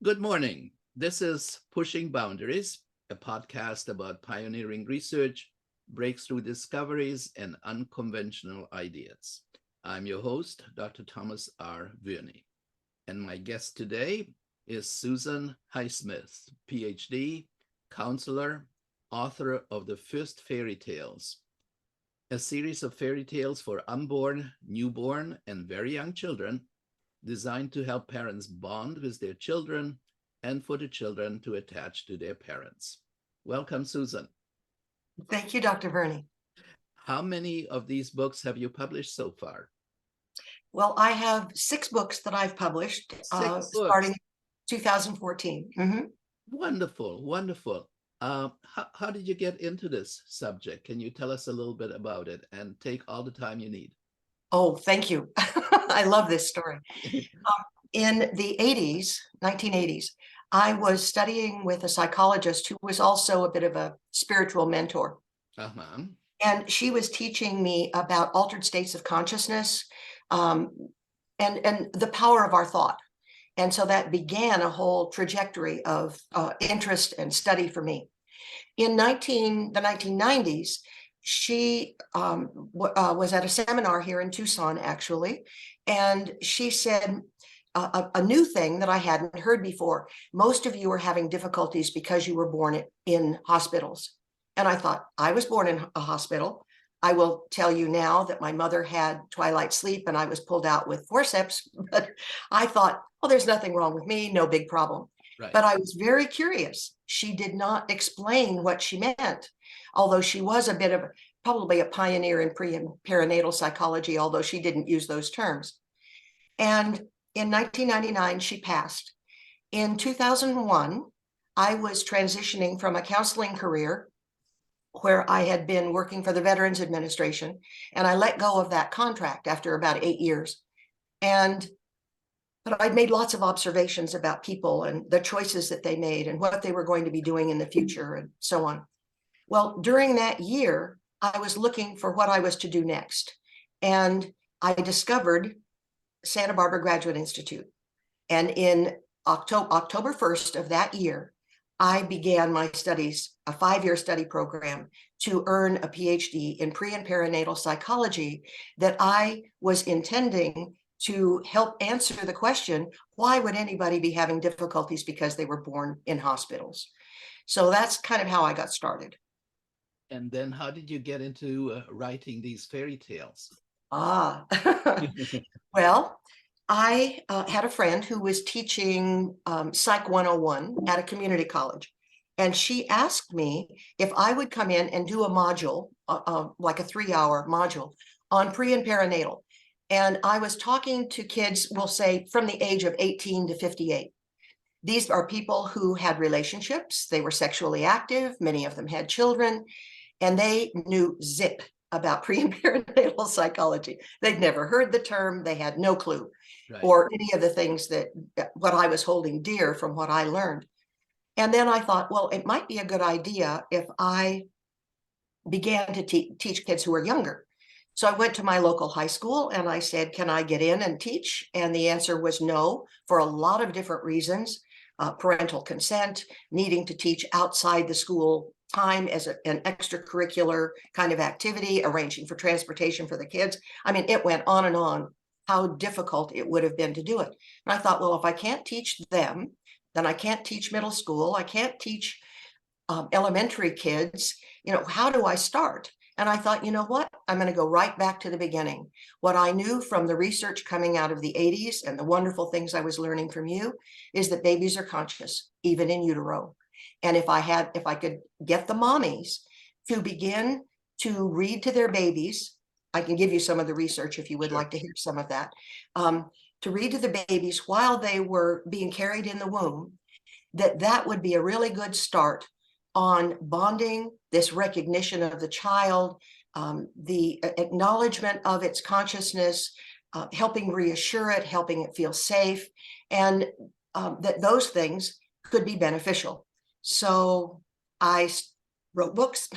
Good morning. This is Pushing Boundaries, a podcast about pioneering research, breakthrough discoveries, and unconventional ideas. I'm your host, Dr. Thomas R. Verney, and my guest today is Susan Highsmith, PhD, counselor, author of The First Fairy Tales, a series of fairy tales for unborn, newborn, and very young children designed to help parents bond with their children and for the children to attach to their parents. Welcome, Susan. Thank you, Dr. Verney. How many of these books have you published so far? Well, I have 6 books that I've published starting 2014. Wonderful, wonderful. How did you get into this subject? Can you tell us a little bit about it and take all the time you need? Oh, thank you. I love this story. In the 1980s, I was studying with a psychologist who was also a bit of a spiritual mentor. Uh-huh. And she was teaching me about altered states of consciousness and the power of our thought. And so that began a whole trajectory of interest and study for me. In the 1990s, she was at a seminar here in Tucson, actually, and she said a new thing that I hadn't heard before. Most of you are having difficulties because you were born in hospitals. And I thought, I was born in a hospital. I will tell you now that my mother had twilight sleep and I was pulled out with forceps, but I thought, oh, there's nothing wrong with me, no big problem. Right. But I was very curious. She did not explain what she meant, although she was a bit of probably a pioneer in pre and perinatal psychology, although she didn't use those terms. And in 1999, she passed. In 2001, I was transitioning from a counseling career where I had been working for the Veterans Administration, and I let go of that contract after about 8 years. But I'd made lots of observations about people and the choices that they made and what they were going to be doing in the future and so on. Well, during that year, I was looking for what I was to do next. And I discovered Santa Barbara Graduate Institute. And in October 1st of that year, I began my studies, a 5-year study program to earn a PhD in pre and perinatal psychology that I was intending to help answer the question, why would anybody be having difficulties because they were born in hospitals? So that's kind of how I got started. And then how did you get into writing these fairy tales? Well, I had a friend who was teaching Psych 101 at a community college. And she asked me if I would come in and do a module, like a 3-hour module on pre and perinatal. And I was talking to kids, we'll say from the age of 18 to 58. These are people who had relationships. They were sexually active. Many of them had children, and they knew zip about pre and perinatal psychology. They'd never heard the term. They had no clue, right, or any of the things that what I was holding dear from what I learned. And then I thought, well, it might be a good idea if I began to teach kids who are younger. So I went to my local high school and I said, can I get in and teach? And the answer was no, for a lot of different reasons. Parental consent, needing to teach outside the school time as an extracurricular kind of activity, arranging for transportation for the kids. I mean, it went on and on, how difficult it would have been to do it. And I thought, well, if I can't teach them, then I can't teach middle school. I can't teach elementary kids. How do I start? And I thought, you know what? I'm going to go right back to the beginning. What I knew from the research coming out of the 80s and the wonderful things I was learning from you is that babies are conscious, even in utero. And if I could get the mommies to begin to read to their babies, I can give you some of the research if you would like to hear some of that, to read to the babies while they were being carried in the womb, that would be a really good start on bonding, this recognition of the child, the acknowledgement of its consciousness, helping reassure it, helping it feel safe, and that those things could be beneficial. So I wrote books.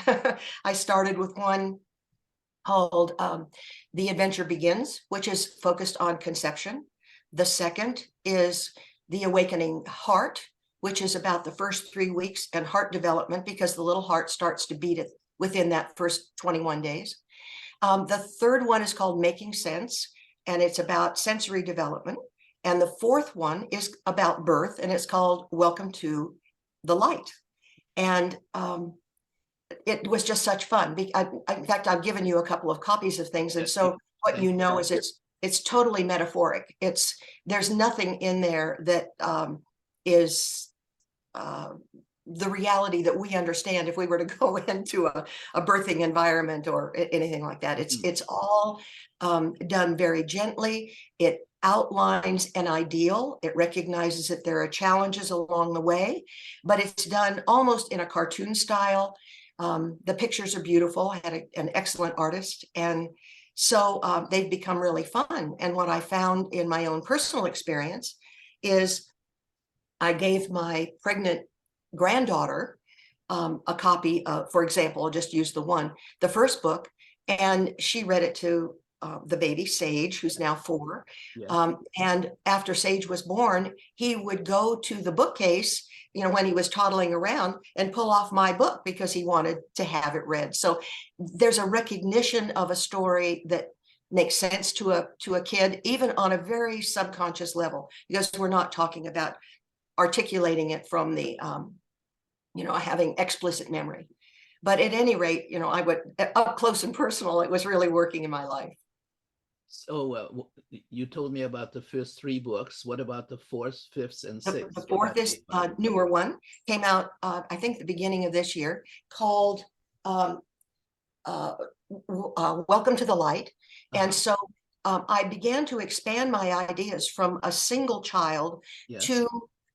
I started with one called The Adventure Begins, which is focused on conception. The second is the awakening heart, which is about the first 3 weeks, and heart development, because the little heart starts to beat it within that first 21 days. The third one is called Making Sense, and it's about sensory development. And the fourth one is about birth, and it's called Welcome to the Light. And it was just such fun. In fact, I've given you a couple of copies of things. And so what you know is it's totally metaphoric. There's nothing in there that is the reality that we understand if we were to go into a birthing environment or anything like that. It's all done very gently. It outlines an ideal. It recognizes that there are challenges along the way, but it's done almost in a cartoon style. The pictures are beautiful. I had an excellent artist, and so they've become really fun. And what I found in my own personal experience is I gave my pregnant granddaughter a copy of, for example, I'll just use the first book, and she read it to the baby Sage, who's now 4. Yeah. And after Sage was born, he would go to the bookcase, when he was toddling around, and pull off my book because he wanted to have it read. So there's a recognition of a story that makes sense to a kid, even on a very subconscious level, because we're not talking about articulating it from the having explicit memory. But at any rate, I would, up close and personal, it was really working in my life. So you told me about the first 3 books. What about the 4th, 5th, and 6th? The 4th is a newer one, came out, I think, the beginning of this year, called Welcome to the Light. And so I began to expand my ideas from a single child to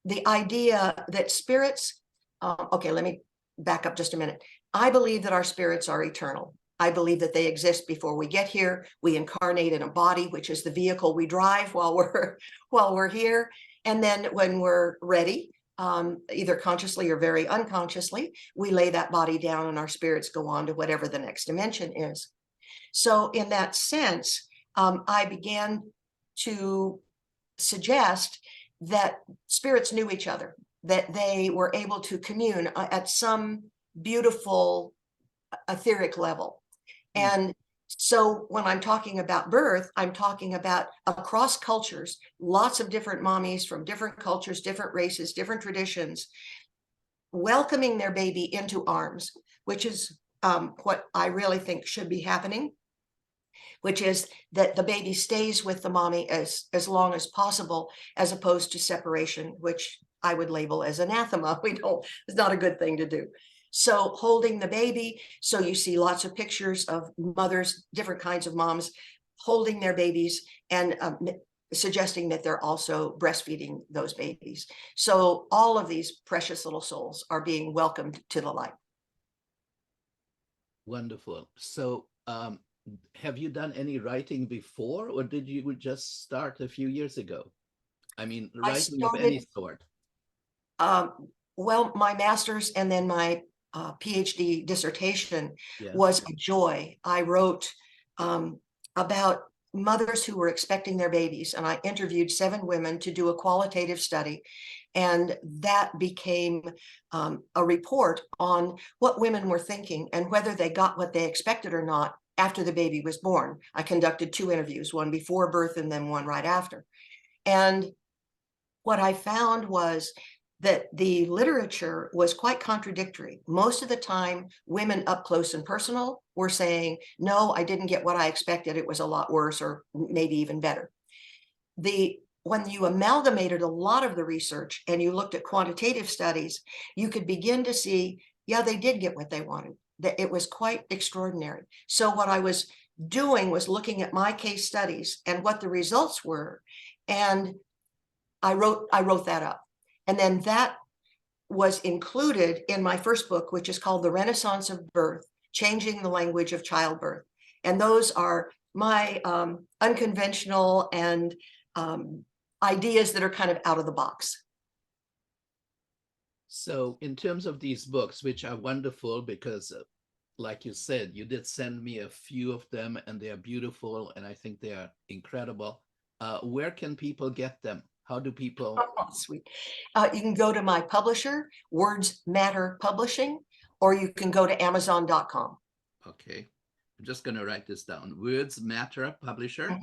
the idea that spirits, okay, let me back up just a minute. I believe that our spirits are eternal. I believe that they exist before we get here. We incarnate in a body, which is the vehicle we drive while we're here. And then when we're ready, either consciously or very unconsciously, we lay that body down and our spirits go on to whatever the next dimension is. So in that sense, I began to suggest that spirits knew each other, that they were able to commune at some beautiful etheric level. And so when I'm talking about birth, I'm talking about across cultures, lots of different mommies from different cultures, different races, different traditions, welcoming their baby into arms, which is what I really think should be happening, which is that the baby stays with the mommy as long as possible, as opposed to separation, which I would label as anathema. It's not a good thing to do. So holding the baby, so you see lots of pictures of mothers, different kinds of moms holding their babies and suggesting that they're also breastfeeding those babies. So all of these precious little souls are being welcomed to the light. Wonderful. So have you done any writing before, or did you just start a few years ago? I mean, writing of any sort. Well, my master's and then my PhD dissertation was a joy. I wrote about mothers who were expecting their babies, and I interviewed 7 women to do a qualitative study, and that became a report on what women were thinking and whether they got what they expected or not after the baby was born. I conducted 2 interviews, one before birth and then one right after. And what I found was that the literature was quite contradictory. Most of the time, women up close and personal were saying, no, I didn't get what I expected. It was a lot worse, or maybe even better. When you amalgamated a lot of the research and you looked at quantitative studies, you could begin to see, yeah, they did get what they wanted. That it was quite extraordinary. So what I was doing was looking at my case studies and what the results were. And I wrote that up. And then that was included in my first book, which is called The Renaissance of Birth, Changing the Language of Childbirth. And those are my unconventional and ideas that are kind of out of the box. So in terms of these books, which are wonderful because, like you said, you did send me a few of them and they are beautiful and I think they are incredible. Where can people get them? How do people? Oh, sweet. You can go to my publisher, Words Matter Publishing, or you can go to Amazon.com. Okay, I'm just going to write this down. Words Matter Publisher.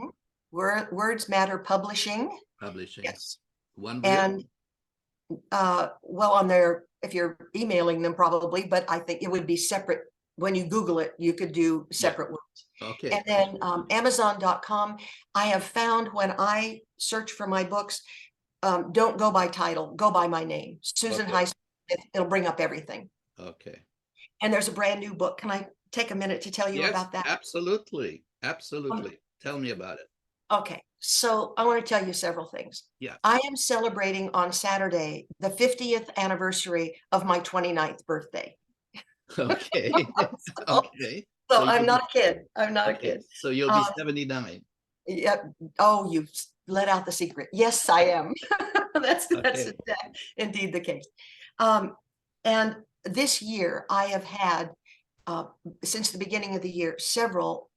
Words Matter Publishing. Publishing. Yes. One word. And well, on there, if you're emailing them, probably, but I think it would be separate. When you Google it, you could do separate words. Okay. And then Amazon.com. I have found when I search for my books, don't go by title, go by my name, Susan Highsmith. It'll bring up everything. Okay. And there's a brand new book. Can I take a minute to tell you about that? Absolutely. Absolutely. Tell me about it. Okay, so I want to tell you several things. Yeah. I am celebrating on Saturday the 50th anniversary of my 29th birthday. Okay. Okay. So I'm not a kid. I'm not a kid. So you'll be 79. Yeah. Oh, you let out the secret. Yes, I am. That's indeed the case. And this year I have had, since the beginning of the year, several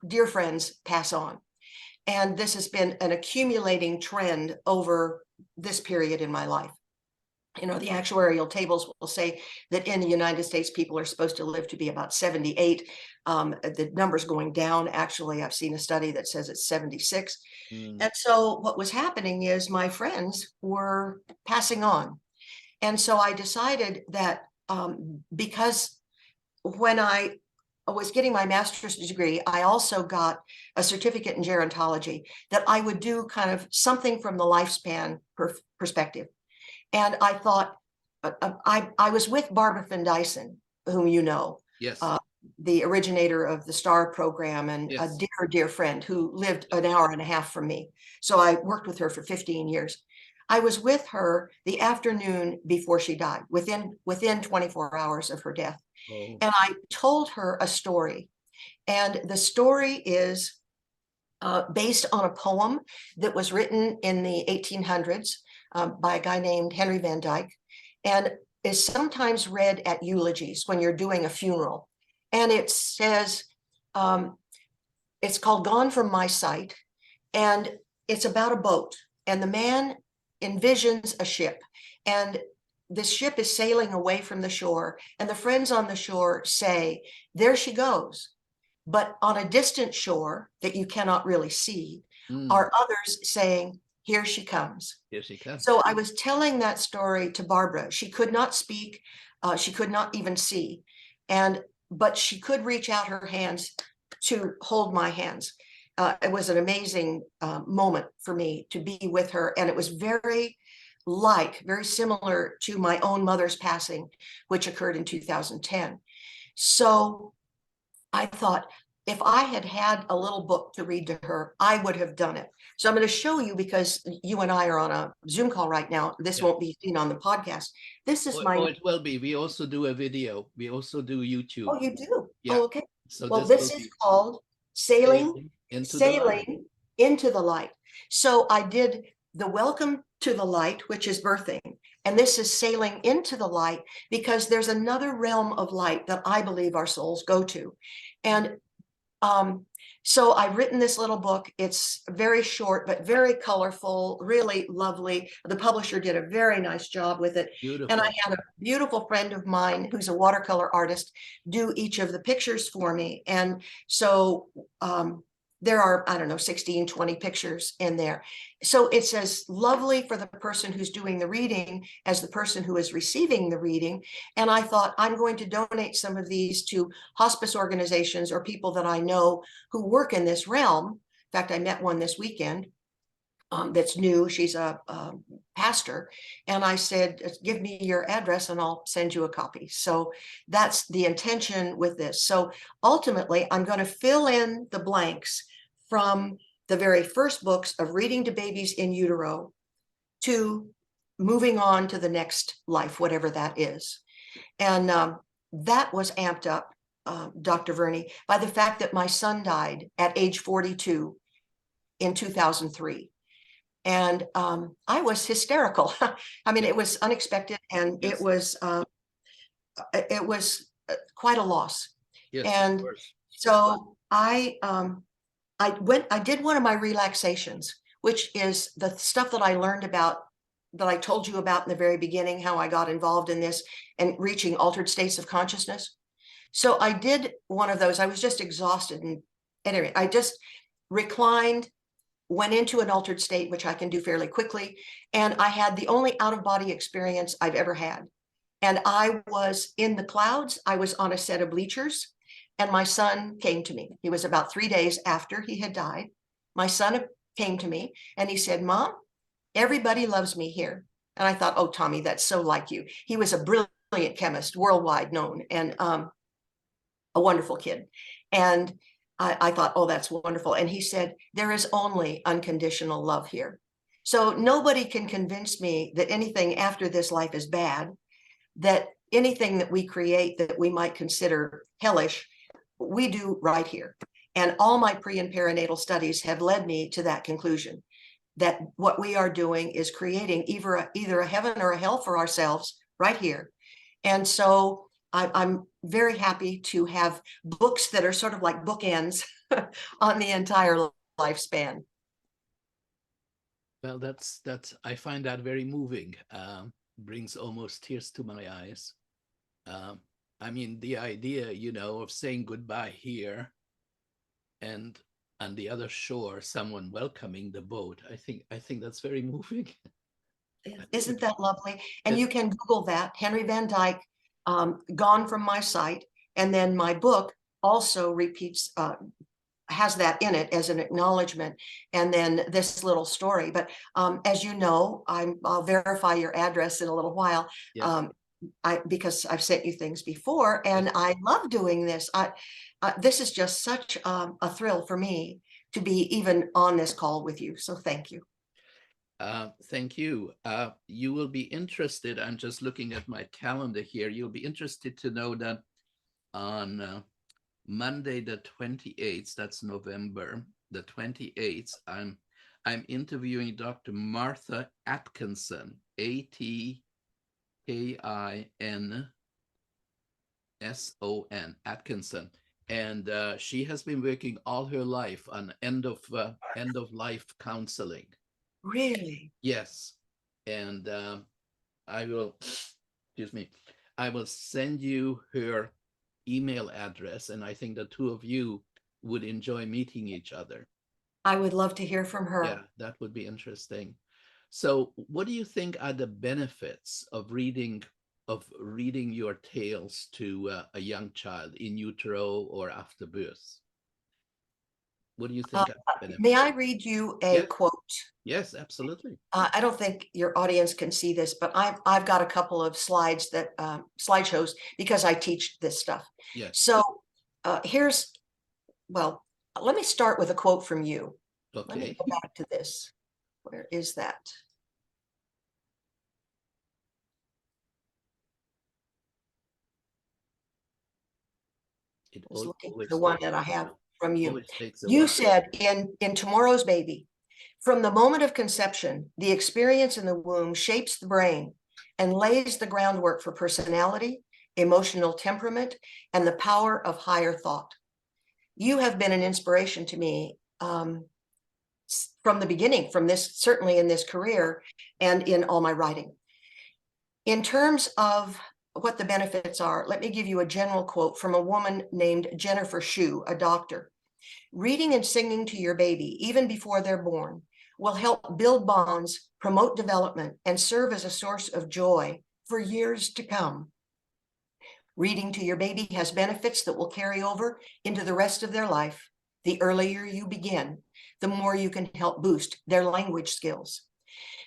dear friends pass on. And this has been an accumulating trend over this period in my life. You know, the actuarial tables will say that in the United States, people are supposed to live to be about 78. The number's going down. Actually, I've seen a study that says it's 76. And so what was happening is my friends were passing on. And so I decided that because when I was getting my master's degree, I also got a certificate in gerontology, that I would do kind of something from the lifespan perspective. And I thought, I was with Barbara Finn Dyson, whom you know, yes, the originator of the STAR program, and yes, a dear, dear friend who lived an hour and a half from me. So I worked with her for 15 years. I was with her the afternoon before she died, within 24 hours of her death. Oh. And I told her a story. And the story is based on a poem that was written in the 1800s by a guy named Henry Van Dyke, and is sometimes read at eulogies when you're doing a funeral. And it says, it's called Gone From My Sight, and it's about a boat. And the man envisions a ship, and this ship is sailing away from the shore, and the friends on the shore say, there she goes. But on a distant shore that you cannot really see, are others saying, here she comes. Here she comes. So I was telling that story to Barbara. She could not speak. She could not even see. But she could reach out her hands to hold my hands. It was an amazing moment for me to be with her. And it was very similar to my own mother's passing, which occurred in 2010. So I thought, if I had had a little book to read to her, I would have done it. So I'm going to show you, because you and I are on a Zoom call right now. This won't be seen on the podcast. This is my. Oh, it will be. We also do a video. We also do YouTube. Oh, you do? Yeah. Oh, okay. So well, this is called Sailing into the Light. So I did the Welcome to the Light, which is birthing. And this is Sailing into the Light, because there's another realm of light that I believe our souls go to. And so I've written this little book. It's very short, but very colorful, really lovely. The publisher did a very nice job with it. Beautiful. And I had a beautiful friend of mine who's a watercolor artist do each of the pictures for me. And so there are, I don't know, 16, 20 pictures in there. So it's as lovely for the person who's doing the reading as the person who is receiving the reading. And I thought, I'm going to donate some of these to hospice organizations or people that I know who work in this realm. In fact, I met one this weekend that's new. She's a pastor. And I said, give me your address and I'll send you a copy. So that's the intention with this. So ultimately, I'm going to fill in the blanks from the very first books of reading to babies in utero to moving on to the next life, whatever that is. And that was amped up, Dr. Verney, by the fact that my son died at age 42 in 2003. And I was hysterical. I mean, it was unexpected, and yes. It was quite a loss. Yes, and so I did one of my relaxations, which is the stuff that I learned about, that I told you about in the very beginning, how I got involved in this and reaching altered states of consciousness. So I did one of those. I was just exhausted. And anyway, I just reclined, went into an altered state, which I can do fairly quickly. And I had the only out-of-body experience I've ever had. And I was in the clouds. I was on a set of bleachers, and my son came to me. He was about 3 days after he had died. My son came to me and he said, "Mom, everybody loves me here." And I thought, oh, Tommy, that's so like you. He was a brilliant chemist, worldwide known, and a wonderful kid. And I thought, oh, that's wonderful. And he said, "There is only unconditional love here. So nobody can convince me that anything after this life is bad, that anything that we create that we might consider hellish, we do right here." And all my pre and perinatal studies have led me to that conclusion, that what we are doing is creating either a heaven or a hell for ourselves right here. And so I'm very happy to have books that are sort of like bookends on the entire lifespan. Well, that's I find that very moving. Brings almost tears to my eyes. I mean, the idea, of saying goodbye here, and on the other shore, someone welcoming the boat. I think that's very moving. Isn't that lovely? And you can Google that, Henry Van Dyke, Gone From My Sight. And then my book also repeats, has that in it as an acknowledgement, and then this little story. But as you know, I'll verify your address in a little while. Yes. Because I've sent you things before, and I love doing this. This is just such a thrill for me to be even on this call with you. So thank you. Thank you. You will be interested. I'm just looking at my calendar here. You'll be interested to know that on Monday, the 28th, that's November the 28th, I'm interviewing Dr. Martha Atkinson, Atkinson, Atkinson. And she has been working all her life on end of life counseling. Really? Yes. And I will send you her email address, and I think the two of you would enjoy meeting each other. I would love to hear from her. Yeah, that would be interesting. So what do you think are the benefits of reading your tales to a young child in utero or after birth? What do you think? May I read you a quote? Yes, absolutely. I don't think your audience can see this, but I've got a couple of slides that slideshows, because I teach this stuff. Yes. So let me start with a quote from you. Okay. Let me go back to this. Where is that? I was looking for the one that I have from you. You said in Tomorrow's Baby, "From the moment of conception, the experience in the womb shapes the brain and lays the groundwork for personality, emotional temperament, and the power of higher thought." You have been an inspiration to me from the beginning, certainly in this career and in all my writing. In terms of what the benefits are, let me give you a general quote from a woman named Jennifer Shue, a doctor. "Reading and singing to your baby, even before they're born, will help build bonds, promote development, and serve as a source of joy for years to come. Reading to your baby has benefits that will carry over into the rest of their life. The earlier you begin, the more you can help boost their language skills."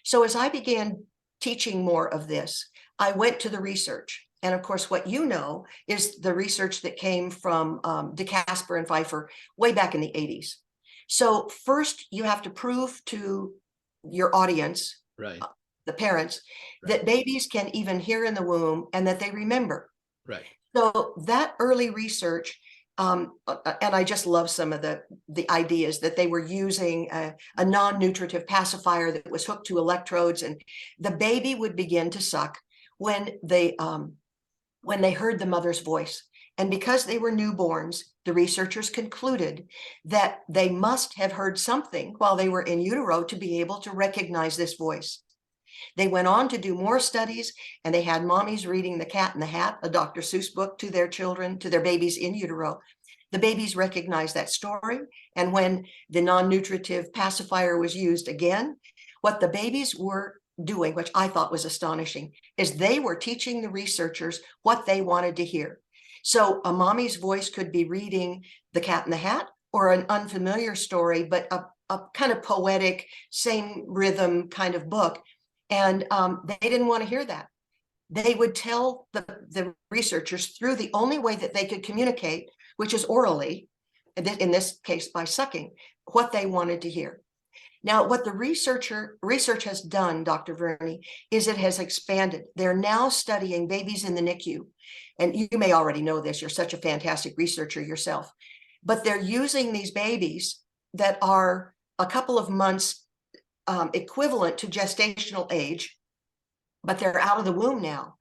So as I began teaching more of this, I went to the research. And of course, what you know is the research that came from DeCasper and Pfeiffer way back in the 80s. So first, you have to prove to your audience, right, the parents, that babies can even hear in the womb and that they remember. Right. So that early research, and I just love some of the ideas that they were using a non-nutritive pacifier that was hooked to electrodes, and the baby would begin to suck when they heard the mother's voice. And because they were newborns, the researchers concluded that they must have heard something while they were in utero to be able to recognize this voice. They went on to do more studies, and they had mommies reading The Cat in the Hat, a Dr. Seuss book, to their children, to their babies in utero. The babies recognized that story, and when the non-nutritive pacifier was used again, what the babies were doing, which I thought was astonishing, is they were teaching the researchers what they wanted to hear. So a mommy's voice could be reading The Cat in the Hat or an unfamiliar story, but a kind of poetic, same rhythm kind of book. And they didn't want to hear that. They would tell the researchers through the only way that they could communicate, which is orally, in this case by sucking, what they wanted to hear. Now, what the research has done, Dr. Verney, is it has expanded. They're now studying babies in the NICU. And you may already know this, you're such a fantastic researcher yourself. But they're using these babies that are a couple of months equivalent to gestational age, but they're out of the womb now.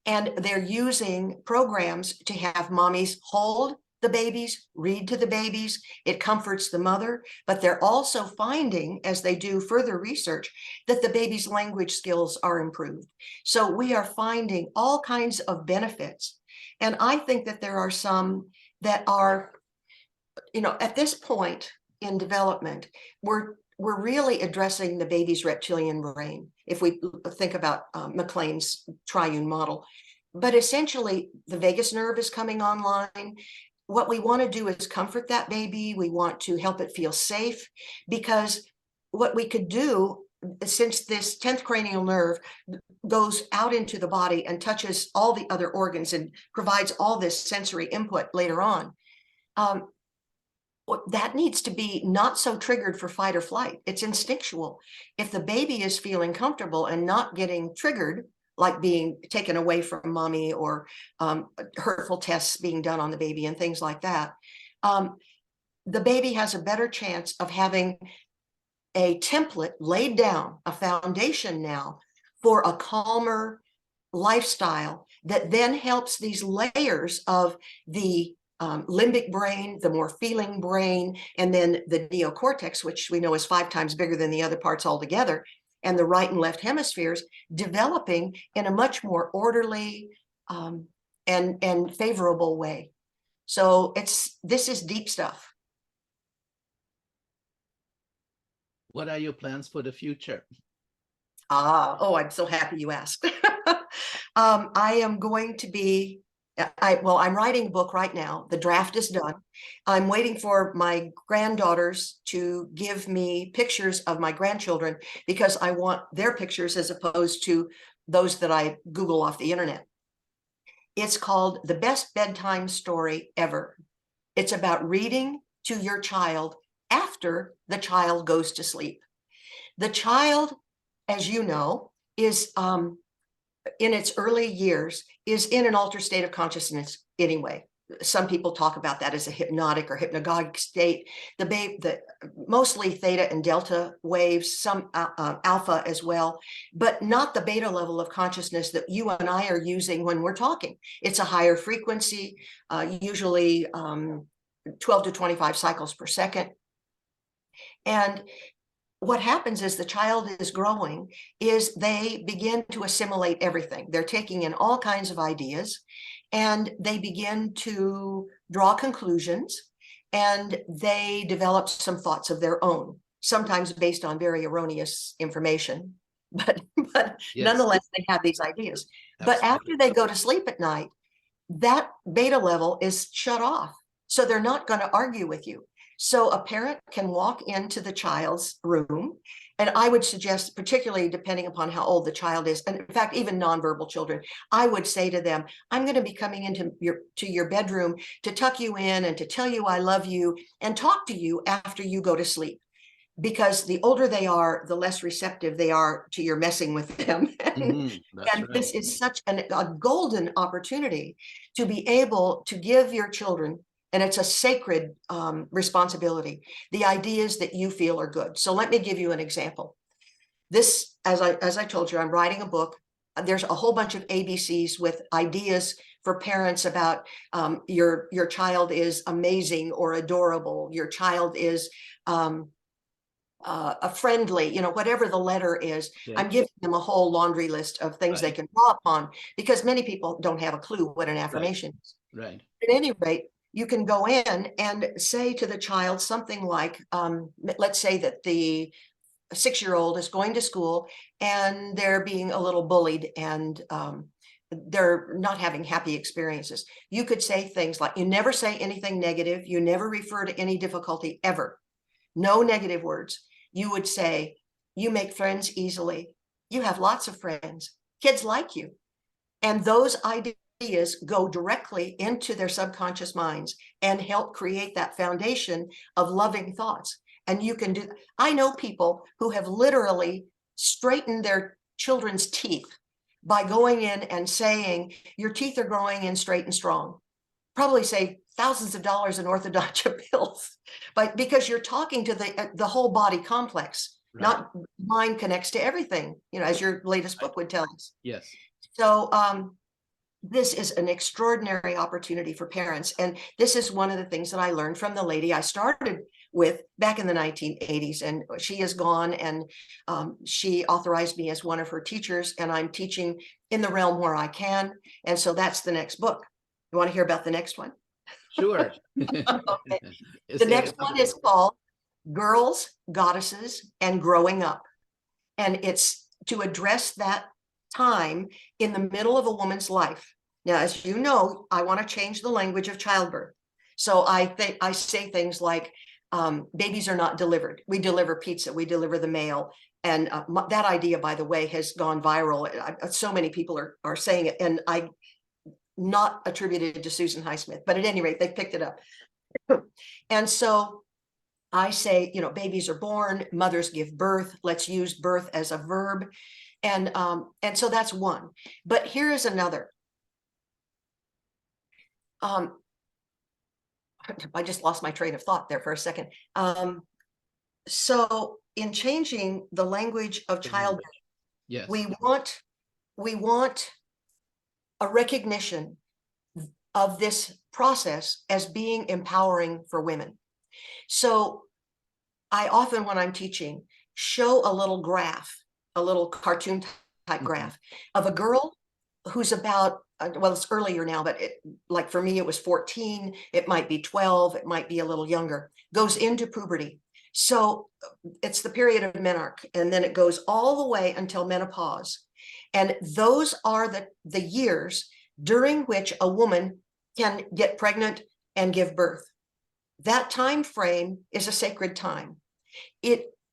And they're using programs to have mommies hold the babies, read to the babies. It comforts the mother, but they're also finding, as they do further research, that the baby's language skills are improved. So we are finding all kinds of benefits. And I think that there are some that are, at this point in development, we're really addressing the baby's reptilian brain, if we think about McLean's triune model. But essentially, the vagus nerve is coming online. What we want to do is comfort that baby. We want to help it feel safe, because what we could do, since this 10th cranial nerve goes out into the body and touches all the other organs and provides all this sensory input later on, that needs to be not so triggered for fight or flight. It's instinctual. If the baby is feeling comfortable and not getting triggered, like being taken away from mommy or hurtful tests being done on the baby and things like that, the baby has a better chance of having a template laid down, a foundation now for a calmer lifestyle that then helps these layers of the limbic brain, the more feeling brain, and then the neocortex, which we know is 5 times bigger than the other parts altogether, and the right and left hemispheres developing in a much more orderly and favorable way. So this is deep stuff. What are your plans for the future? I'm so happy you asked. I am going to be, I'm writing a book right now. The draft is done. I'm waiting for my granddaughters to give me pictures of my grandchildren, because I want their pictures as opposed to those that I Google off the internet. It's called The Best Bedtime Story Ever. It's about reading to your child after the child goes to sleep. The child, as you know, is in its early years, is in an altered state of consciousness anyway. Some people talk about that as a hypnotic or hypnagogic state. The mostly theta and delta waves, some alpha as well, but not the beta level of consciousness that you and I are using when we're talking. It's a higher frequency, usually 12 to 25 cycles per second. And what happens as the child is growing is they begin to assimilate everything. They're taking in all kinds of ideas, and they begin to draw conclusions, and they develop some thoughts of their own, sometimes based on very erroneous information, but yes, nonetheless, they have these ideas. Absolutely. But after they go to sleep at night, that beta level is shut off. So they're not going to argue with you. So a parent can walk into the child's room, and I would suggest, particularly depending upon how old the child is, and in fact, even nonverbal children, I would say to them, I'm going to be coming into your bedroom to tuck you in and to tell you I love you and talk to you after you go to sleep. Because the older they are, the less receptive they are to your messing with them. And right. This is such a golden opportunity to be able to give your children, and it's a sacred responsibility, the ideas that you feel are good. So let me give you an example. This, as I told you, I'm writing a book. There's a whole bunch of ABCs with ideas for parents about your child is amazing or adorable, your child is a friendly, whatever the letter is. Yeah. I'm giving them a whole laundry list of things they Right. can draw upon, because many people don't have a clue what an affirmation is. Right. At any rate, you can go in and say to the child something like, let's say that the 6-year-old is going to school and they're being a little bullied and they're not having happy experiences. You could say things like, you never say anything negative. You never refer to any difficulty ever. No negative words. You would say, you make friends easily. You have lots of friends. Kids like you. And those ideas go directly into their subconscious minds and help create that foundation of loving thoughts. And you can do, I know people who have literally straightened their children's teeth by going in and saying, your teeth are growing in straight and strong. Probably save thousands of dollars in orthodontia bills, but because you're talking to the whole body complex, Right. not mind connects to everything, as your latest book would tell us. Yes. So this is an extraordinary opportunity for parents. And this is one of the things that I learned from the lady I started with back in the 1980s. And she is gone, and she authorized me as one of her teachers, and I'm teaching in the realm where I can. And so that's the next book. You want to hear about the next one? Sure. Okay. The next one is called Girls, Goddesses, and Growing Up. And it's to address that time in the middle of a woman's life. Now, as you know, I want to change the language of childbirth. So I say things like, babies are not delivered. We deliver pizza, we deliver the mail. And that idea, by the way, has gone viral. So many people are saying it, and I not attributed to Susan Highsmith, but at any rate, they picked it up. And so I say, babies are born, mothers give birth. Let's use birth as a verb. And so that's one. But here is another. I just lost my train of thought there for a second. So in changing the language of childbirth, yes, we want a recognition of this process as being empowering for women. So I often, when I'm teaching, show a little graph, a little cartoon type graph of a girl who's about, well, it's earlier now, but like for me, it was 14, it might be 12, it might be a little younger, goes into puberty. So it's the period of menarche, and then it goes all the way until menopause. And those are the years during which a woman can get pregnant and give birth. That time frame is a sacred time.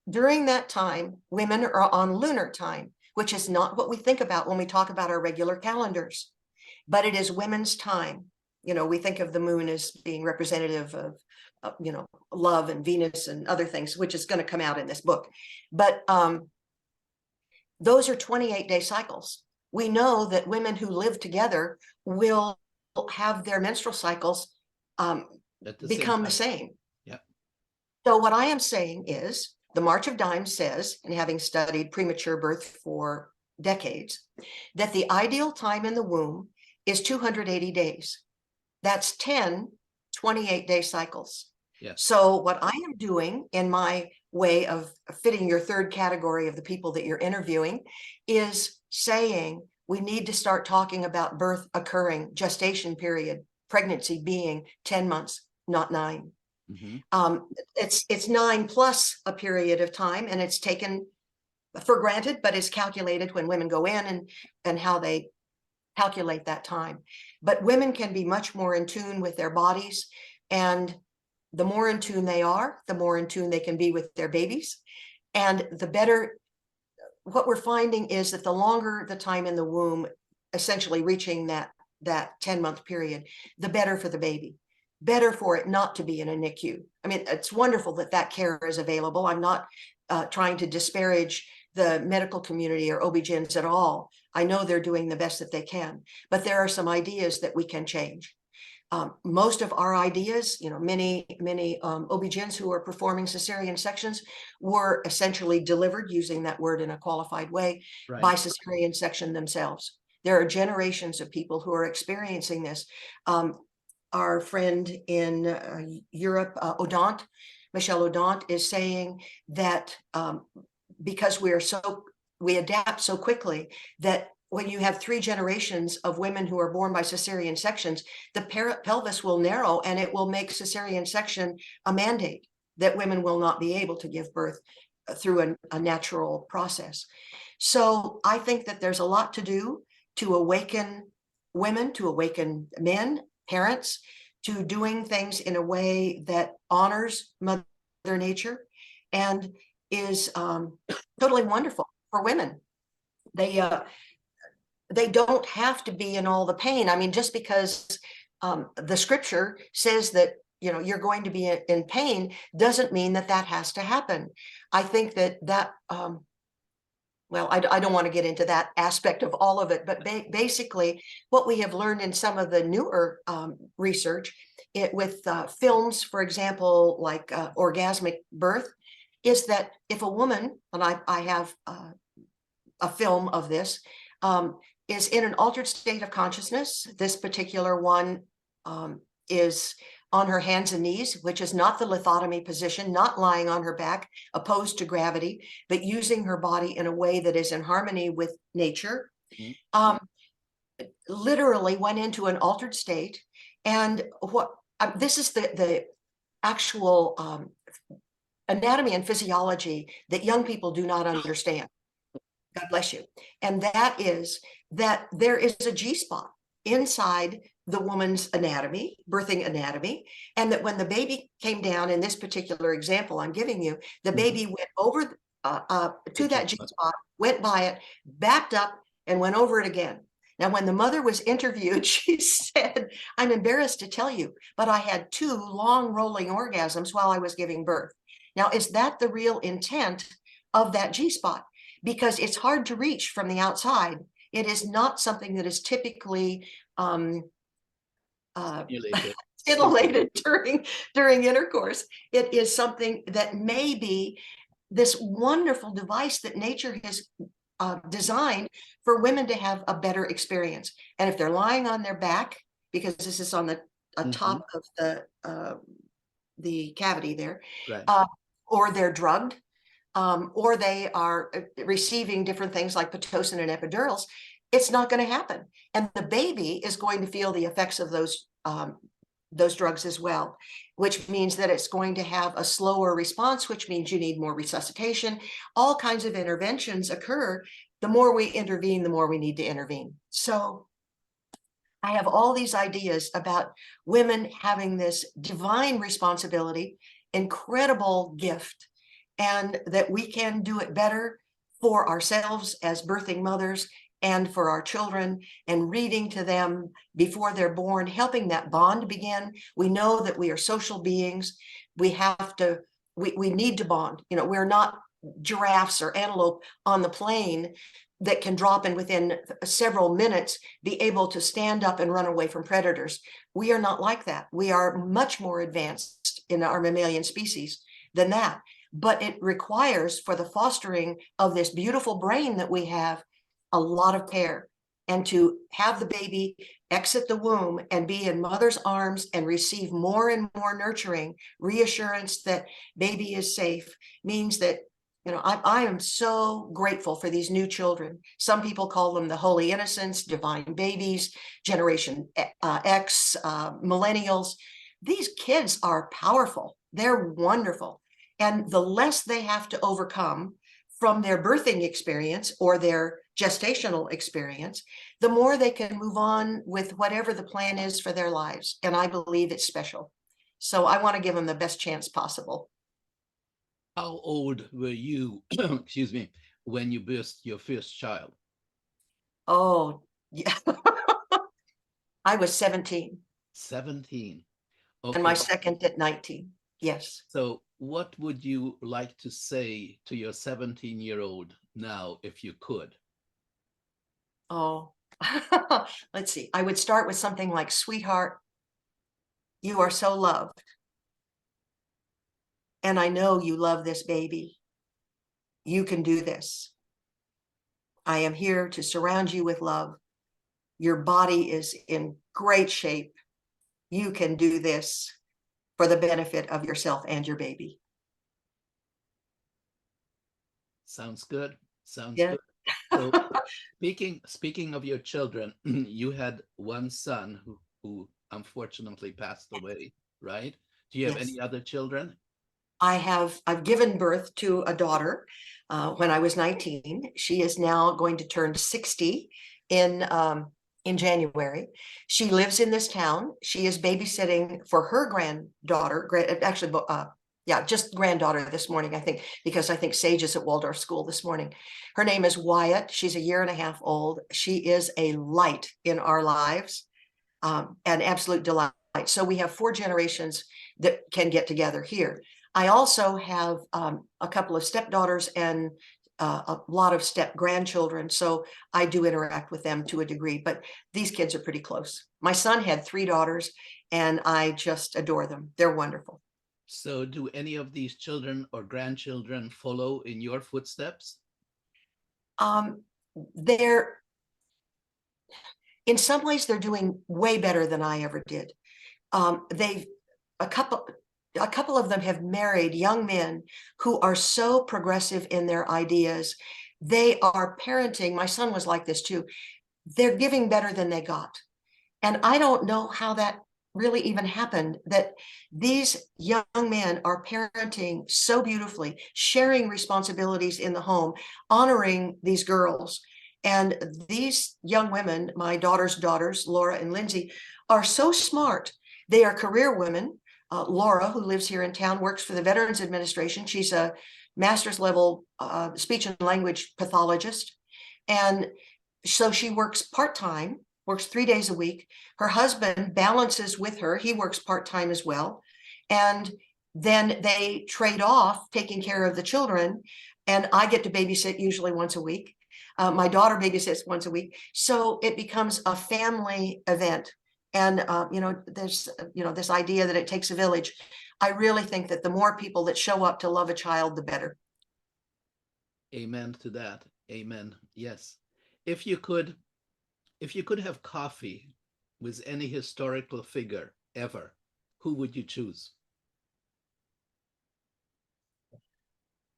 During that time, women are on lunar time, which is not what we think about when we talk about our regular calendars, but it is women's time. We think of the moon as being representative of, love and Venus and other things, which is going to come out in this book. But those are 28-day cycles. We know that women who live together will have their menstrual cycles become the same. Yeah. So what I am saying is, the March of Dimes says, and having studied premature birth for decades, that the ideal time in the womb is 280 days. That's 10 28-day cycles. Yeah. So what I am doing in my way of fitting your third category of the people that you're interviewing is saying we need to start talking about birth occurring, gestation period, pregnancy being 10 months, not 9. It's 9 plus a period of time, and it's taken for granted, but it's calculated when women go in and how they calculate that time. But women can be much more in tune with their bodies, and the more in tune they are, the more in tune they can be with their babies. And the better, what we're finding is that the longer the time in the womb, essentially reaching that 10-month period, the better for the baby. Better for it not to be in a NICU. I mean, it's wonderful that care is available. I'm not trying to disparage the medical community or OB-GYNs at all. I know they're doing the best that they can, but there are some ideas that we can change. Most of our ideas, many OB-GYNs who are performing cesarean sections were essentially delivered, using that word in a qualified way, by cesarean section themselves. There are generations of people who are experiencing this. Our friend in Europe, Michelle Odant, is saying that because we adapt so quickly, that when you have 3 generations of women who are born by cesarean sections, the pelvis will narrow, and it will make cesarean section a mandate, that women will not be able to give birth through a natural process. So I think that there's a lot to do to awaken women, to awaken men, parents, to doing things in a way that honors Mother Nature and is totally wonderful for women. They don't have to be in all the pain. I mean, just because the scripture says that, you know, you're going to be in pain doesn't mean that that has to happen. I think that well, I don't want to get into that aspect of all of it, but basically what we have learned in some of the newer research with films, for example, like orgasmic birth, is that if a woman, and I have a film of this, is in an altered state of consciousness. This particular one is on her hands and knees, which is not the lithotomy position, not lying on her back, opposed to gravity, but using her body in a way that is in harmony with nature. Literally went into an altered state. And what this is the actual anatomy and physiology that young people do not understand. God bless you. And that is that there is a G-spot inside the woman's anatomy, birthing anatomy, and that when the baby came down, in this particular example I'm giving you, the baby went over to that G-spot, went by it, backed up, and went over it again. Now, when the mother was interviewed, she said, "I'm embarrassed to tell you, but I had 2 long rolling orgasms while I was giving birth." Now, is that the real intent of that G-spot? Because it's hard to reach from the outside. It is not something that is typically stimulated during intercourse. It is something that may be this wonderful device that nature has designed for women to have a better experience. And if they're lying on their back, because this is on the top of the cavity there, right. Or they're drugged, or they are receiving different things like Pitocin and epidurals, it's not going to happen. And the baby is going to feel the effects of those drugs as well, which means that it's going to have a slower response, which means you need more resuscitation. All kinds of interventions occur. The more we intervene, the more we need to intervene. So I have all these ideas about women having this divine responsibility, incredible gift, and that we can do it better for ourselves as birthing mothers and for our children, and reading to them before they're born, helping that bond begin. We know that we are social beings. We need to bond. You know, we're not giraffes or antelope on the plain that can drop in within several minutes, be able to stand up and run away from predators. We are not like that. We are much more advanced in our mammalian species than that. But it requires, for the fostering of this beautiful brain that we have, a lot of care. And to have the baby exit the womb and be in mother's arms and receive more and more nurturing, reassurance that baby is safe, means that, you know, I am so grateful for these new children. Some people call them the holy innocents, divine babies, Generation X, millennials. These kids are powerful. They're wonderful. And the less they have to overcome from their birthing experience or their gestational experience, the more they can move on with whatever the plan is for their lives. And I believe it's special. So I want to give them the best chance possible. How old were you, excuse me, when you birthed your first child? Oh, yeah. I was 17. 17. Okay. And my second at 19. Yes. So what would you like to say to your 17-year-old now, if you could? Oh, let's see. I would start with something like, "Sweetheart, you are so loved. And I know you love this baby. You can do this. I am here to surround you with love. Your body is in great shape. You can do this for the benefit of yourself and your baby. Sounds good. Sounds Yeah. good. So speaking of your children, you had one son who unfortunately passed away, right? Do you have Yes. any other children? I've given birth to a daughter when I was 19. She is now going to turn 60 in January. She lives in this town. She is babysitting for her granddaughter, just granddaughter this morning, I think, because I think Sage is at Waldorf School this morning. Her name is Wyatt. She's a year and a half old. She is a light in our lives, an absolute delight. So we have 4 generations that can get together here. I also have a couple of stepdaughters and a lot of step grandchildren. So I do interact with them to a degree, but these kids are pretty close. My son had 3 daughters and I just adore them. They're wonderful. So do any of these children or grandchildren follow in your footsteps? They're, in some ways, they're doing way better than I ever did. They've, a couple of them have married young men who are so progressive in their ideas. They are parenting. My son was like this too. They're giving better than they got. And I don't know how that really even happened, that these young men are parenting so beautifully, sharing responsibilities in the home, honoring these girls. And these young women, my daughter's daughters, Laura and Lindsay, are so smart. They are career women. Laura, who lives here in town, works for the Veterans Administration. She's a master's level speech and language pathologist. And so she works part-time, works 3 days a week. Her husband balances with her. He works part-time as well. And then they trade off taking care of the children. And I get to babysit usually once a week. My daughter babysits once a week. So it becomes a family event. And, there's, this idea that it takes a village. I really think that the more people that show up to love a child, the better. Amen to that. Amen. Yes. If you could have coffee with any historical figure ever, who would you choose?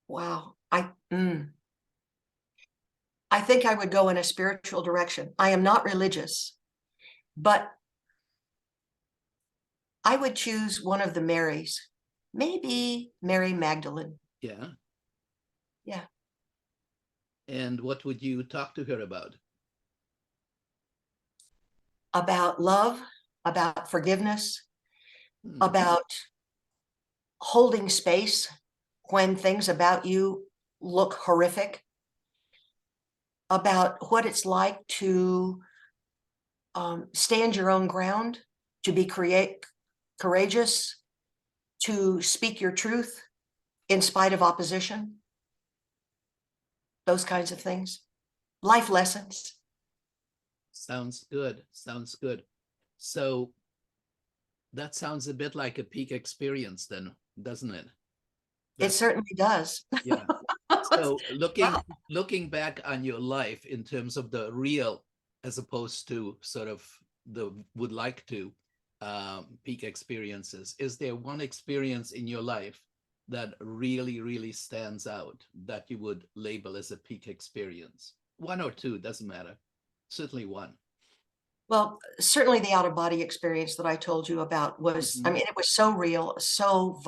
Wow. I think I would go in a spiritual direction. I am not religious, but I would choose one of the Marys, maybe Mary Magdalene. Yeah. Yeah. And what would you talk to her about? About love, about forgiveness, Hmm. about holding space when things about you look horrific, about what it's like to stand your own ground, to be courageous, to speak your truth in spite of opposition, those kinds of things. Life lessons. Sounds good. Sounds good. So that sounds a bit like a peak experience then, doesn't it? It certainly does. Yeah. So looking back on your life in terms of the real, as opposed to sort of the would like to peak experiences, is there one experience in your life that really, really stands out that you would label as a peak experience? One or two, doesn't matter. Certainly one. Well, certainly the out-of-body experience that I told you about was, Mhm. it was so real, so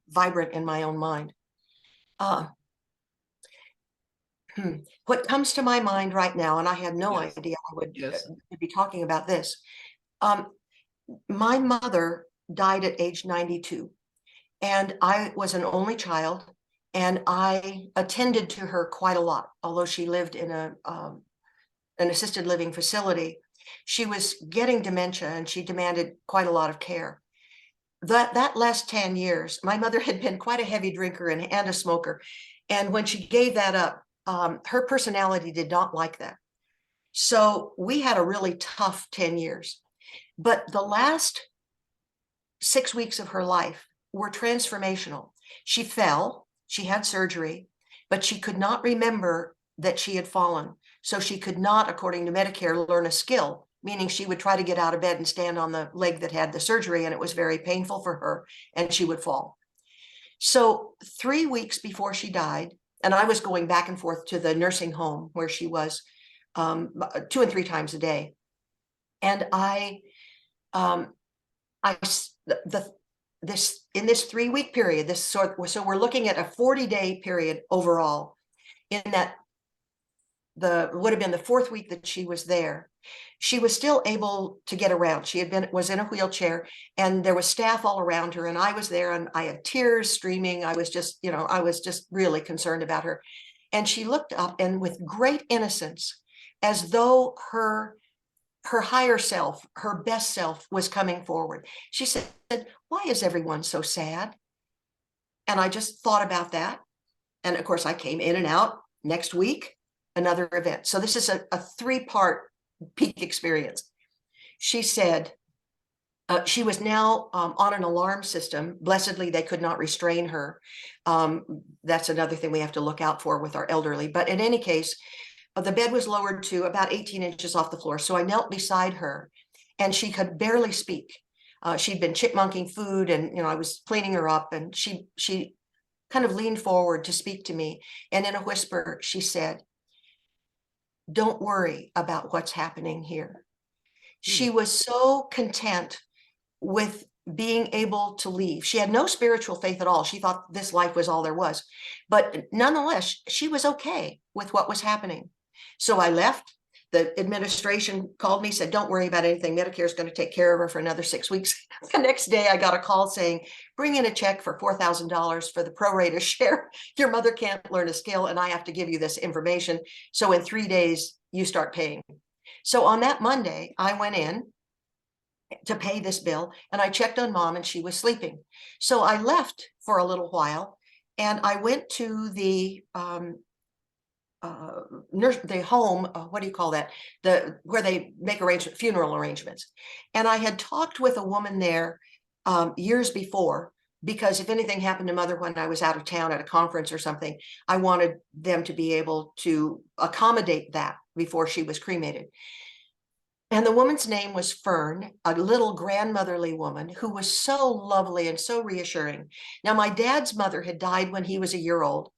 vibrant in my own mind. Uh, What comes to my mind right now, and I had no Yes. idea I would Yes. be talking about this. Um, my mother died at age 92, and I was an only child, and I attended to her quite a lot, although she lived in an assisted living facility. She was getting dementia, and she demanded quite a lot of care. That last 10 years, my mother had been quite a heavy drinker and a smoker. And when she gave that up, her personality did not like that. So we had a really tough 10 years. But the last 6 weeks of her life were transformational. She fell, she had surgery, but she could not remember that she had fallen. So she could not, according to Medicare, learn a skill meaning she would try to get out of bed and stand on the leg that had the surgery, and it was very painful for her, and she would fall. So 3 weeks before she died, and I was going back and forth to the nursing home where she was 2 and 3 times a day. And in this 3-week period, so we're looking at a 40-day period overall. In that, would have been the 4th week that she was there, she was still able to get around. She was in a wheelchair, and there was staff all around her, and I was there, and I had tears streaming. I was just really concerned about her. And she looked up, and with great innocence, as though her higher self, her best self, was coming forward, she said, "Why is everyone so sad?" And I just thought about that. And of course, I came in and out. Next week, another event. So this is a 3-part peak experience. She said she was now on an alarm system. Blessedly, they could not restrain her. That's another thing we have to look out for with our elderly. But in any case, the bed was lowered to about 18 inches off the floor. So I knelt beside her, and she could barely speak. She'd been chipmunking food, and I was cleaning her up, and she kind of leaned forward to speak to me. And in a whisper, she said, "Don't worry about what's happening here." She was so content with being able to leave. She had no spiritual faith at all. She thought this life was all there was. But nonetheless, she was okay with what was happening. So I left. The administration called me, said, "Don't worry about anything. Medicare is going to take care of her for another 6 weeks." The next day, I got a call saying, "Bring in a check for $4,000 for the pro rata share. Your mother can't learn a skill, and I have to give you this information. So in 3 days, you start paying." So on that Monday, I went in to pay this bill, and I checked on Mom, and she was sleeping. So I left for a little while, and I went to the the home, what do you call that? Where they make funeral arrangements. And I had talked with a woman there years before, because if anything happened to Mother when I was out of town at a conference or something, I wanted them to be able to accommodate that before she was cremated. And the woman's name was Fern, a little grandmotherly woman who was so lovely and so reassuring. Now, my dad's mother had died when he was a year old.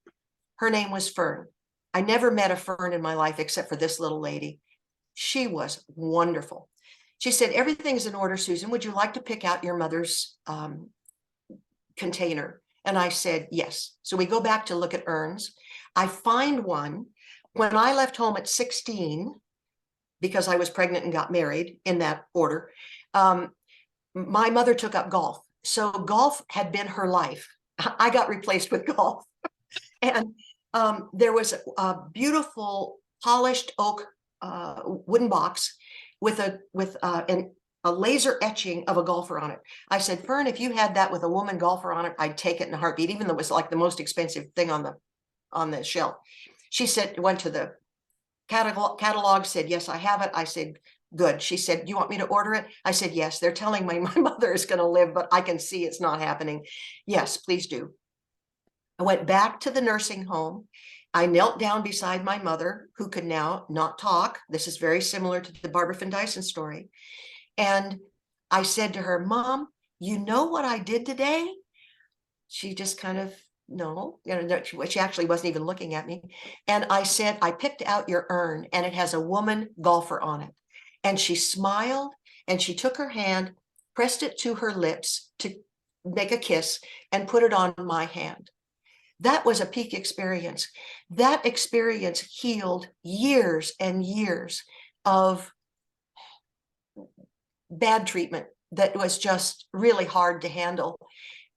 Her name was Fern. I never met a Fern in my life except for this little lady. She was wonderful. She said, "Everything's in order, Susan. Would you like to pick out your mother's container?" And I said, "Yes." So we go back to look at urns. I find one. When I left home at 16, because I was pregnant and got married in that order, my mother took up golf. So golf had been her life. I got replaced with golf. And there was a beautiful polished oak wooden box with a laser etching of a golfer on it. I said, "Fern, if you had that with a woman golfer on it, I'd take it in a heartbeat," even though it was like the most expensive thing on the shelf. She said, went to the catalog, said, "Yes, I have it." I said, "Good." She said, "Do you want me to order it?" I said, "Yes. They're telling me my mother is going to live, but I can see it's not happening." "Yes, please do." I went back to the nursing home. I knelt down beside my mother, who could now not talk. This is very similar to the Barbara Finn Dyson story. And I said to her, "Mom, you know what I did today?" She just kind of, no, she actually wasn't even looking at me. And I said, "I picked out your urn, and it has a woman golfer on it." And she smiled, and she took her hand, pressed it to her lips to make a kiss, and put it on my hand. That was a peak experience. That experience healed years and years of bad treatment that was just really hard to handle.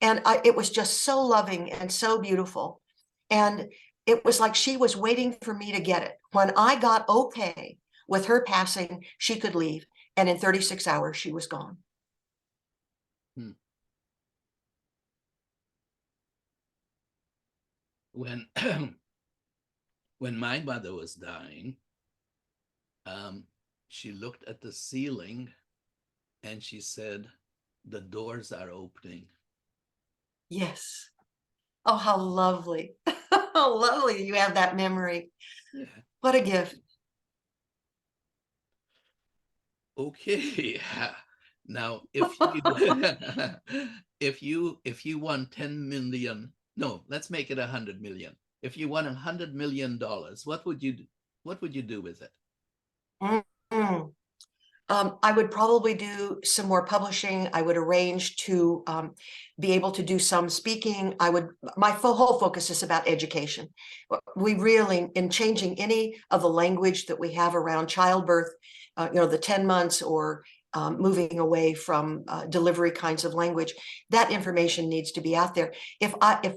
And it was just so loving and so beautiful. And it was like she was waiting for me to get it. When I got okay with her passing, she could leave. And in 36 hours, she was gone. Hmm. When when my mother was dying, she looked at the ceiling and she said, "The doors are opening." Yes. Oh, how lovely. How lovely you have that memory. Yeah. What a gift. Okay. Now, if you if you won 10 million, no, let's make it 100 million. If you won $100 million, what would you do with it? Mm. I would probably do some more publishing. I would arrange to be able to do some speaking. My whole focus is about education. We really, in changing any of the language that we have around childbirth, the 10 months or moving away from delivery kinds of language, that information needs to be out there. If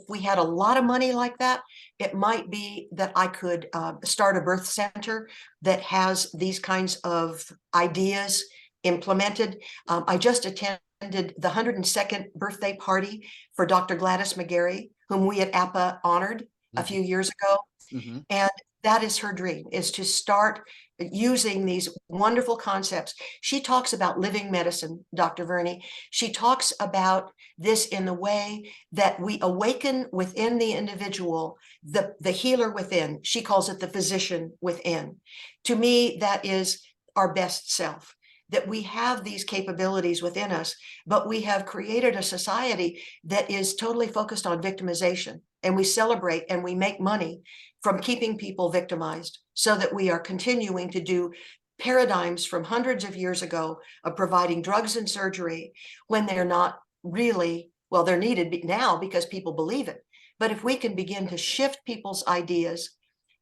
we had a lot of money like that, it might be that I could start a birth center that has these kinds of ideas implemented. I just attended the 102nd birthday party for Dr. Gladys McGarry, whom we at APA honored a few years ago. Mhm. And that is her dream, is to start using these wonderful concepts. She talks about living medicine, Dr. Verney. She talks about this in the way that we awaken within the individual, the healer within. She calls it the physician within. To me, that is our best self, that we have these capabilities within us, but we have created a society that is totally focused on victimization. And we celebrate and we make money from keeping people victimized, so that we are continuing to do paradigms from hundreds of years ago of providing drugs and surgery when they're not really, well, they're needed now because people believe it. But if we can begin to shift people's ideas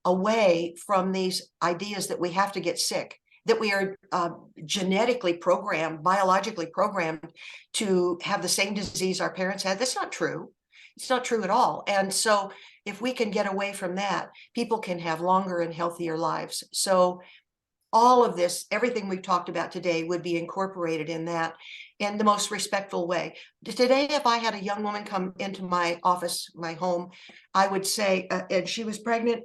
away from these ideas that we have to get sick, that we are genetically programmed, biologically programmed to have the same disease our parents had, that's not true. It's not true at all. And so if we can get away from that, people can have longer and healthier lives. So all of this, everything we've talked about today, would be incorporated in that in the most respectful way. Today, if I had a young woman come into my office, my home, I would say, and she was pregnant,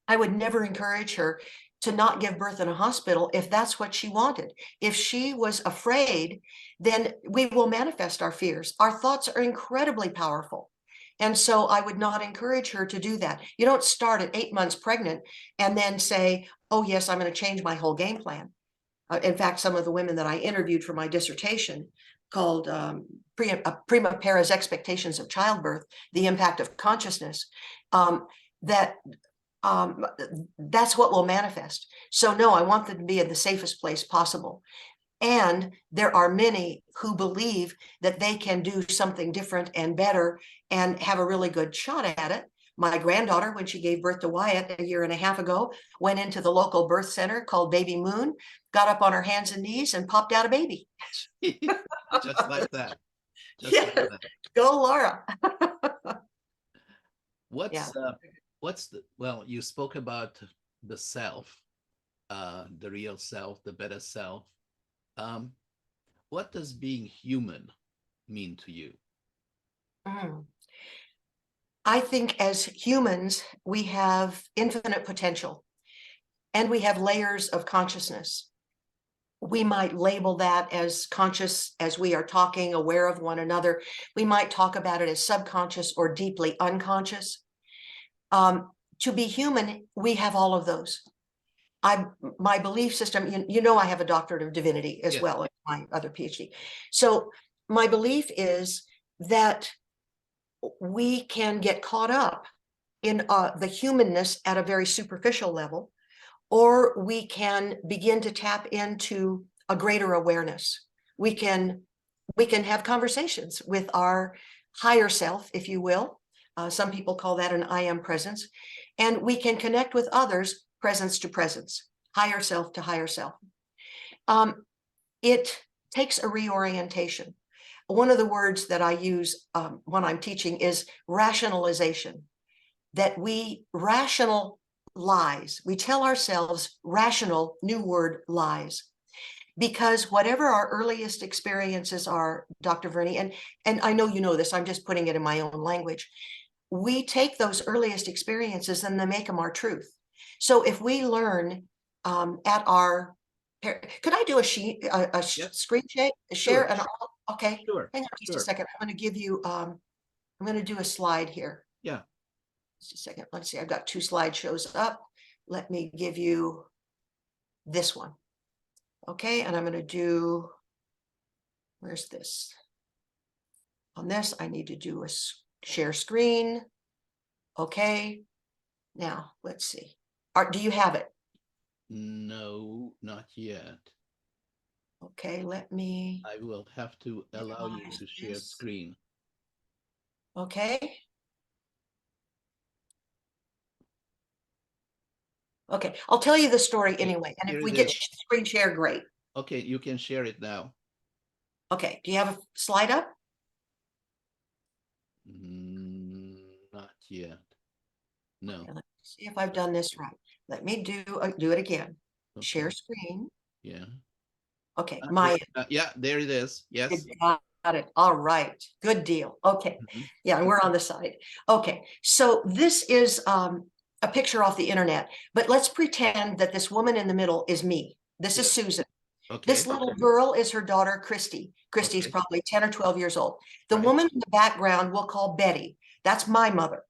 I would never encourage her to not give birth in a hospital if that's what she wanted. If she was afraid, then we will manifest our fears. Our thoughts are incredibly powerful. And so I would not encourage her to do that. You don't start at 8 months pregnant and then say, oh, yes, I'm going to change my whole game plan. In fact, some of the women that I interviewed for my dissertation called Prima Pera's Expectations of Childbirth, the Impact of Consciousness, that that's what will manifest. So no, I want them to be in the safest place possible. And there are many who believe that they can do something different and better and have a really good shot at it. My granddaughter, when she gave birth to Wyatt a year and a half ago, went into the local birth center called Baby Moon, got up on her hands and knees and popped out a baby. Just like that. Just Yeah. like that. Go, Laura. What's Yeah. well, you spoke about the self, the real self, the better self. What does being human mean to you? Mm. I think as humans, we have infinite potential and we have layers of consciousness. We might label that as conscious as we are talking, aware of one another. We might talk about it as subconscious or deeply unconscious. To be human, we have all of those. My belief system, I have a doctorate of divinity as Yes. well as my other PhD. So my belief is that we can get caught up in the humanness at a very superficial level, or we can begin to tap into a greater awareness. We can have conversations with our higher self, if you will. Some people call that an I am presence. And we can connect with others, presence to presence, higher self to higher self. It takes a reorientation. One of the words that I use when I'm teaching is rationalization, that we rationalize, we tell ourselves rational, new word, lies. Because whatever our earliest experiences are, Dr. Verney, and I know you know this, I'm just putting it in my own language, we take those earliest experiences and they make them our truth. So if we learn at our, could I do a screen share? Sure. And okay, Sure. hang on just Sure. a second. I'm going to give you, I'm going to do a slide here. Yeah. Just a second. Let's see. I've got 2 slideshows up. Let me give you this one. Okay, and I'm going to do, where's this? On this, I need to do a share screen. Okay, now let's see. Do you have it? No, not yet. Okay, let me. I will have to allow you to share this. screen. Okay. Okay, I'll tell you the story anyway. And if we get screen share, great. Okay, you can share it now. Okay, do you have a slide up? Not yet. No. Okay, let's see if I've done this right. Let me do it again. Okay. Share screen. Yeah. Okay, yeah, there it is. Yes. Got it. All right. Good deal. Okay. Yeah, and we're on the side. Okay. So this is a picture off the internet, but let's pretend that this woman in the middle is me. This is Susan. Okay. This little girl is her daughter, Christy. Christy's probably 10 or 12 years old. The woman in the background we'll call Betty. That's my mother.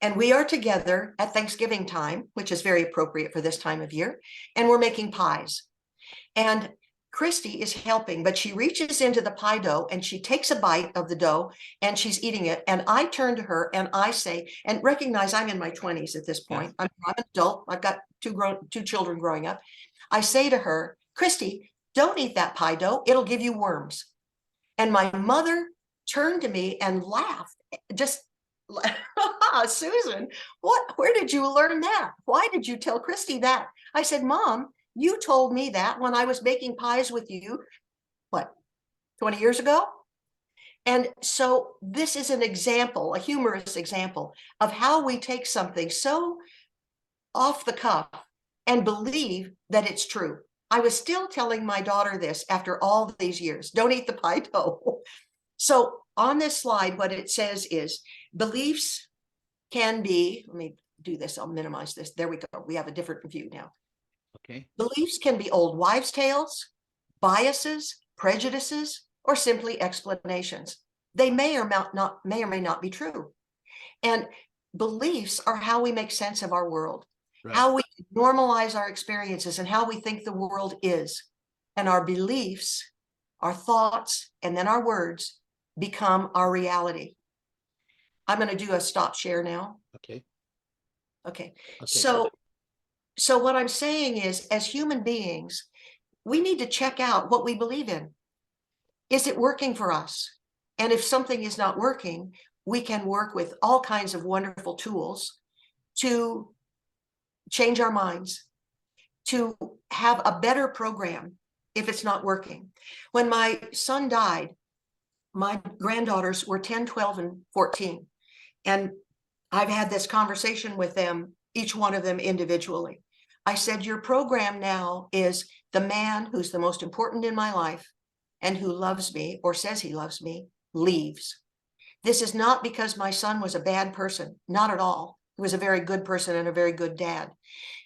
And we are together at Thanksgiving time, which is very appropriate for this time of year. And we're making pies. And Christy is helping, but she reaches into the pie dough and she takes a bite of the dough and she's eating it. And I turn to her and I say, and recognize I'm in my 20s at this point. I'm an adult. I've got two children growing up. I say to her, Christy, don't eat that pie dough. It'll give you worms. And my mother turned to me and laughed. Just, Susan, where did you learn that? Why did you tell Christy that? I said, Mom, you told me that when I was making pies with you, what, 20 years ago? And so this is an example, a humorous example of how we take something so off the cuff and believe that it's true. I was still telling my daughter this after all these years. Don't eat the pie dough. So on this slide, what it says is beliefs can be, let me do this, I'll minimize this. There we go. We have a different view now. Okay. Beliefs can be old wives' tales, biases, prejudices, or simply explanations. They may or may not be true. And beliefs are how we make sense of our world, how we normalize our experiences and how we think the world is. And our beliefs, our thoughts, and then our words become our reality. I'm going to do a stop share now. Okay. So what I'm saying is, as human beings, we need to check out what we believe in. Is it working for us? And if something is not working, we can work with all kinds of wonderful tools to change our minds, to have a better program if it's not working. When my son died, my granddaughters were 10, 12, and 14. And I've had this conversation with them, each one of them individually. I said, your program now is the man who's the most important in my life and who loves me or says he loves me leaves. This is not because my son was a bad person, not at all. He was a very good person and a very good dad.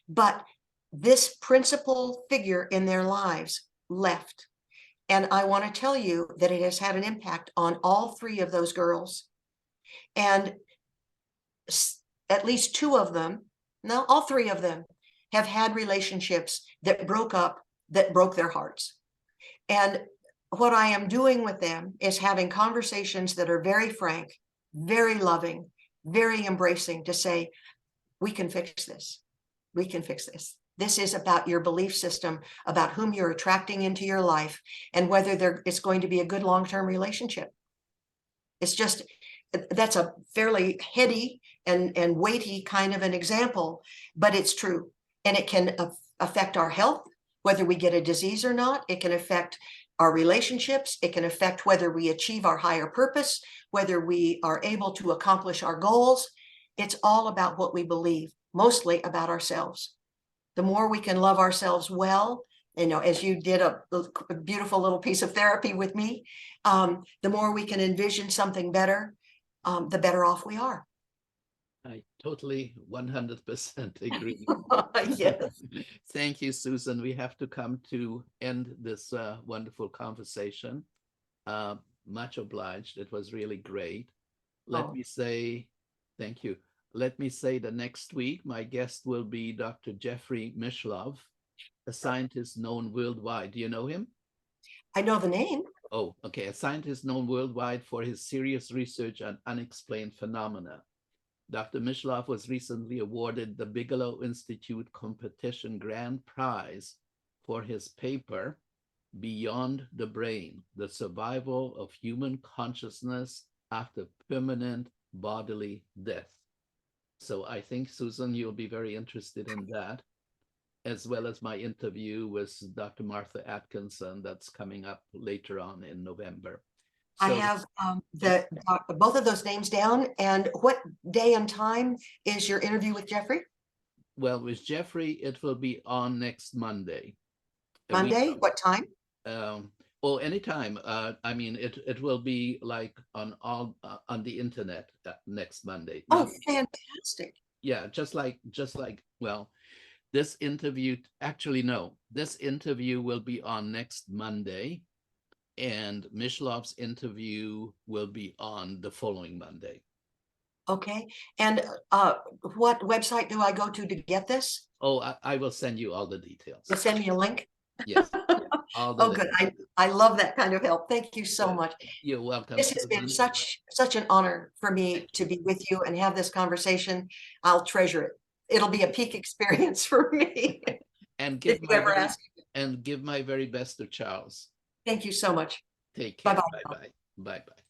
But this principal figure in their lives left. And I want to tell you that it has had an impact on all three of those girls. And at least two of them, no, all three of them have had relationships that broke up, that broke their hearts. And what I am doing with them is having conversations that are very frank, very loving, very embracing to say, we can fix this. We can fix this. This is about your belief system, about whom you're attracting into your life and whether it's going to be a good long-term relationship. It's just, that's a fairly heady and weighty kind of an example, but it's true. And it can affect our health, whether we get a disease or not. It can affect our relationships. It can affect whether we achieve our higher purpose, whether we are able to accomplish our goals. It's all about what we believe, mostly about ourselves. The more we can love ourselves well, you know, as you did a beautiful little piece of therapy with me, the more we can envision something better, the better off we are. I totally 100% agree. Yes. Thank you, Susan. We have to come to end this wonderful conversation. Much obliged. It was really great. Let me say thank you. Let me say the next week, my guest will be Dr. Jeffrey Mishlove. a scientist known worldwide. Do you know him? I know the name. Oh, okay. A scientist known worldwide for his serious research on unexplained phenomena. Dr. Mishlove was recently awarded the Bigelow Institute Competition Grand Prize for his paper, Beyond the Brain, the Survival of Human Consciousness After Permanent Bodily Death. So I think, Susan, you'll be very interested in that, as well as my interview with Dr. Martha Atkinson that's coming up later on in November. I have both of those names down. And what day and time is your interview with Jeffrey? Well, with Jeffrey, it will be on next Monday. Monday? What time? Well, anytime. I mean, it will be like on on the internet next Monday. Oh, fantastic! Yeah, just like well, this interview. Actually, no, this interview will be on next Monday, and Mishlove's interview will be on the following Monday. Okay, and what website do I go to get this? Oh, I will send you all the details. You'll send me a link? Yes. Oh, good. I love that kind of help. Thank you so much. You're welcome. This has been such an honor for me to be with you and have this conversation. I'll treasure it. It'll be a peak experience for me. And give my very best to Charles. Thank you so much. Take care. Bye-bye. Bye-bye. Bye-bye.